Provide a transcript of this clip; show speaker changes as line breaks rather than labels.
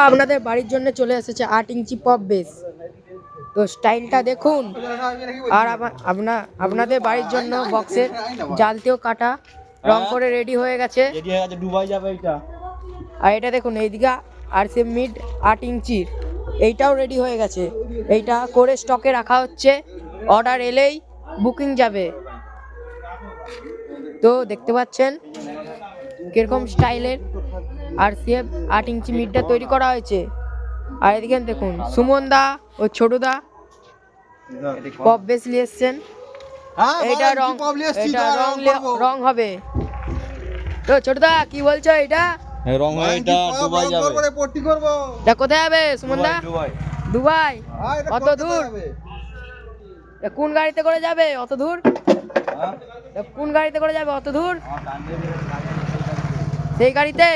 আপনাদের বাড়ির জন্য চলে এসেছে 8 ইঞ্চি পপ বেস। তো স্টাইলটা দেখুন। আর আপনাদের বাড়ির জন্য বক্সের জালতেও কাটা রং করে রেডি হয়ে গেছে।
দুবাই যাবে এটা।
আর এটা দেখুন এইদিকে আরসিএম মিড 8 ইঞ্চির এইটাও রেডি হয়ে গেছে। এইটা করে স্টকে রাখা হচ্ছে, অর্ডার এলেই বুকিং যাবে। তো দেখতে পাচ্ছেন কিরকম স্টাইলের আরসিএফ 8 ইঞ্চি মিডটা তৈরি করা হয়েছে। আর এদিকে দেখুন সুমন দা ও ছোটু দা পপ বেস নিয়ে এসছেন। এইটা রং হবে। তো ছোটু দা কি বলছো? এটা
রং হয়, এটা দুবাই যাবে।
পট্টি করব।
এটা কোথায় যাবে সুমন দা?
দুবাই।
দুবাই? অত দূর? কোন গাড়িতে করে যাবে অত দূর? কোন গাড়িতে করে যাবে অত দূর? সেই গাড়িতে